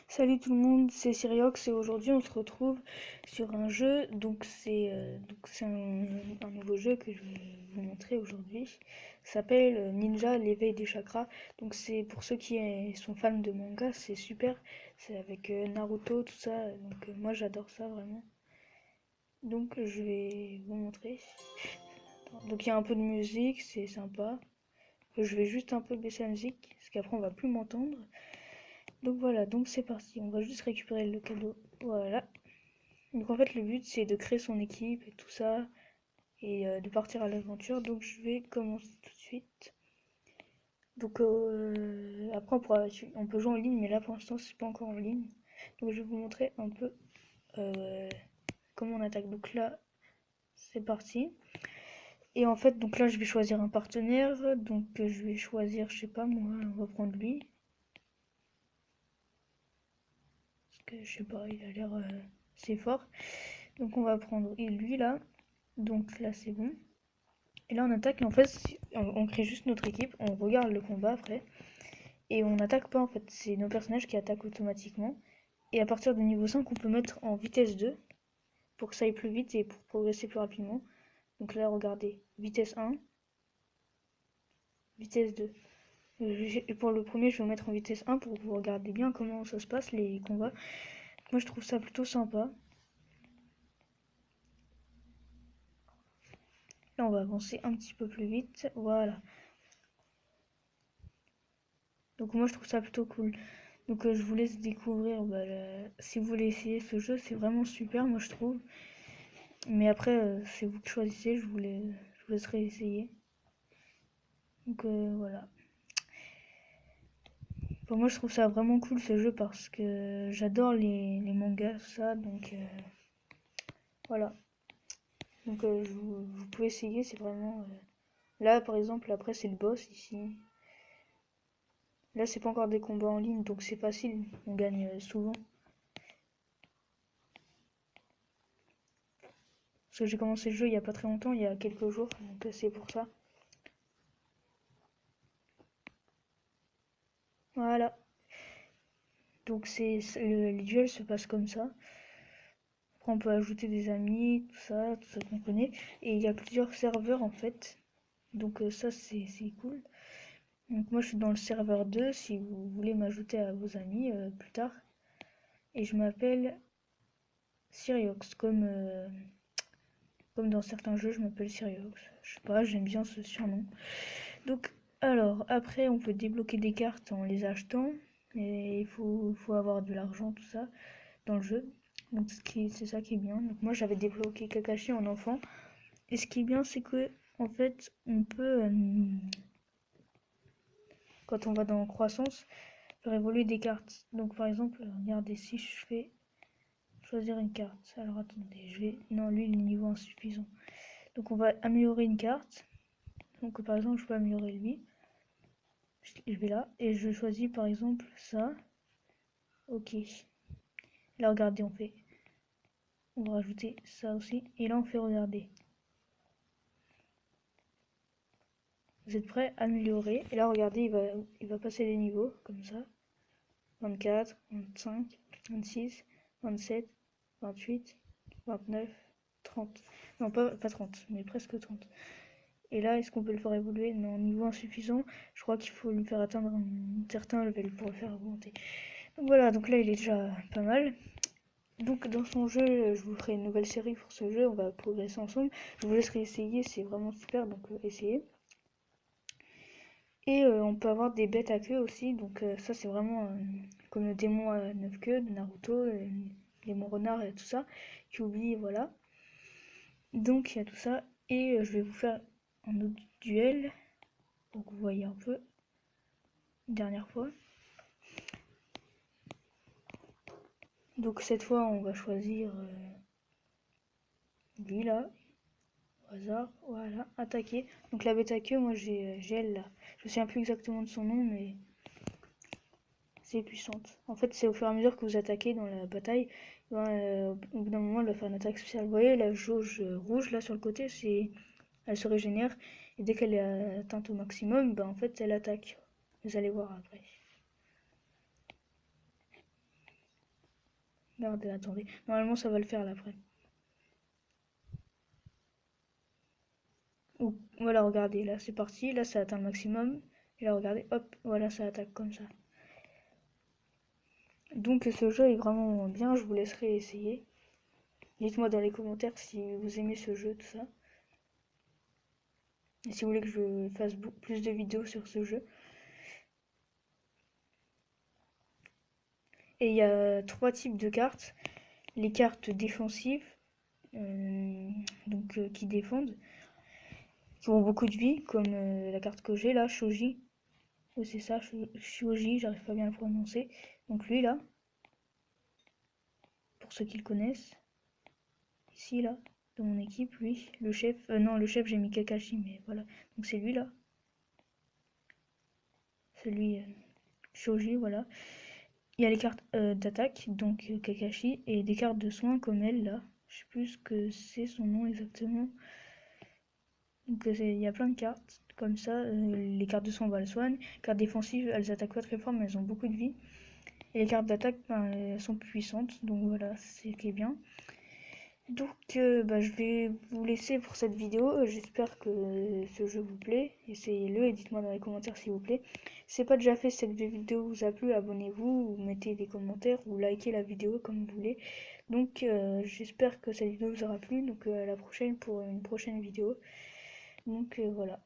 Salut tout le monde, c'est Syriox et aujourd'hui on se retrouve sur un jeu. Donc c'est un nouveau jeu que je vais vous montrer aujourd'hui. Ça s'appelle Ninja l'éveil des chakras. Donc c'est pour ceux sont fans de manga, c'est super. C'est avec Naruto, tout ça. Donc moi j'adore ça vraiment. Donc je vais vous montrer. Donc il y a un peu de musique, c'est sympa. Je vais juste un peu baisser la musique parce qu'après on va plus m'entendre. Donc voilà, donc c'est parti. On va juste récupérer le cadeau. Voilà. Donc en fait le but c'est de créer son équipe et tout ça et de partir à l'aventure. Donc je vais commencer tout de suite. Donc après on peut jouer en ligne mais là pour l'instant c'est pas encore en ligne. Donc je vais vous montrer un peu euh, comment on attaque. Donc là c'est parti. Et en fait donc là je vais choisir un partenaire. Donc je vais choisir, je sais pas moi, on va prendre lui. Parce que je sais pas, il a l'air assez fort. Donc on va prendre lui là. Donc là c'est bon. Et là on attaque et en fait on crée juste notre équipe, on regarde le combat après. Et on n'attaque pas en fait, c'est nos personnages qui attaquent automatiquement. Et à partir du niveau 5 on peut mettre en vitesse 2 pour que ça aille plus vite et pour progresser plus rapidement. Donc là regardez, vitesse 1, vitesse 2. Et pour le premier je vais mettre en vitesse 1 pour que vous regardiez bien comment ça se passe les combats. Moi je trouve ça plutôt sympa. Là on va avancer un petit peu plus vite, voilà. Donc moi je trouve ça plutôt cool. Donc je vous laisse découvrir, si vous voulez essayer ce jeu, c'est vraiment super moi je trouve. Mais après c'est vous qui choisissez, je vous laisserai essayer. Donc voilà. Enfin, moi je trouve ça vraiment cool ce jeu parce que j'adore les mangas, tout ça, donc voilà. Donc vous pouvez essayer, c'est vraiment... Là par exemple, après c'est le boss ici. Là c'est pas encore des combats en ligne, donc c'est facile, on gagne souvent. Parce que j'ai commencé le jeu il y a pas très longtemps, il y a quelques jours, donc c'est pour ça. Voilà. Donc les duels se passent comme ça. Après on peut ajouter des amis, tout ça qu'on connaît. Et il y a plusieurs serveurs en fait. Donc ça c'est cool. Donc moi je suis dans le serveur 2 si vous voulez m'ajouter à vos amis plus tard. Et je m'appelle Syriox, comme dans certains jeux je m'appelle Syriox. Je sais pas, j'aime bien ce surnom. Donc alors après on peut débloquer des cartes en les achetant. Et faut avoir de l'argent, tout ça, dans le jeu. Donc c'est ça qui est bien. Donc moi j'avais débloqué Kakashi en enfant. Et ce qui est bien c'est que en fait on peut quand on va dans croissance faire évoluer des cartes. Donc par exemple, regardez si je fais choisir une carte. Alors attendez, je vais non lui il est niveau insuffisant. Donc on va améliorer une carte. Donc par exemple, je peux améliorer lui. Je vais là et je choisis par exemple ça. OK. Là regardez, on va rajouter ça aussi et là on fait regarder. Vous êtes prêts? Améliorer. Et là, regardez, il va passer les niveaux, comme ça. 24, 25, 26, 27, 28, 29, 30. Non, pas 30, mais presque 30. Et là, est-ce qu'on peut le faire évoluer? Non, niveau insuffisant. Je crois qu'il faut lui faire atteindre un certain level pour le faire augmenter. Donc voilà, donc là, il est déjà pas mal. Donc dans son jeu, je vous ferai une nouvelle série pour ce jeu. On va progresser ensemble. Je vous laisserai essayer, c'est vraiment super, donc essayez. Et on peut avoir des bêtes à queue aussi, donc ça c'est vraiment comme le démon à 9 queues de Naruto, les démons renards et tout ça, qui oublie, voilà. Donc il y a tout ça, et je vais vous faire un autre duel, pour que vous voyez un peu, une dernière fois. Donc cette fois on va choisir lui là, au hasard, voilà, attaquer. Donc la bête à queue, moi j'ai elle là, je me souviens plus exactement de son nom, mais c'est puissante. En fait, c'est au fur et à mesure que vous attaquez dans la bataille, au bout d'un moment, elle va faire une attaque spéciale. Vous voyez, la jauge rouge là sur le côté, elle se régénère. Et dès qu'elle est atteinte au maximum, en fait, elle attaque. Vous allez voir après. Regardez, attendez. Normalement, ça va le faire là après. Voilà, regardez, là c'est parti. Là, ça atteint le maximum. Et là, regardez, hop, voilà, ça attaque comme ça. Donc, ce jeu est vraiment bien. Je vous laisserai essayer. Dites-moi dans les commentaires si vous aimez ce jeu, tout ça. Et si vous voulez que je fasse plus de vidéos sur ce jeu. Et il y a 3 types de cartes. Les cartes défensives, euh, donc qui défendent, qui ont beaucoup de vie, comme la carte que j'ai là, Shoji. Oh, c'est ça, Shoji, j'arrive pas bien à le prononcer. Donc lui là, pour ceux qui le connaissent. Ici là, dans mon équipe, lui, le chef. Non, le chef j'ai mis Kakashi, mais voilà. Donc c'est lui là. Celui Shoji, voilà. Il y a les cartes d'attaque, donc Kakashi, et des cartes de soins comme elle là. Je sais plus ce que c'est son nom exactement. Donc il y a plein de cartes comme ça. Les cartes de soins, bah, elles soignent. Les cartes défensives, elles attaquent pas très fort, mais elles ont beaucoup de vie. Et les cartes d'attaque, ben, elles sont puissantes. Donc voilà, c'est ce qui est bien. Donc bah, je vais vous laisser pour cette vidéo. J'espère que ce jeu vous plaît. Essayez-le et dites-moi dans les commentaires s'il vous plaît. Si c'est pas déjà fait, si cette vidéo vous a plu, abonnez-vous ou mettez des commentaires ou likez la vidéo comme vous voulez. Donc j'espère que cette vidéo vous aura plu. Donc à la prochaine pour une prochaine vidéo. Donc voilà.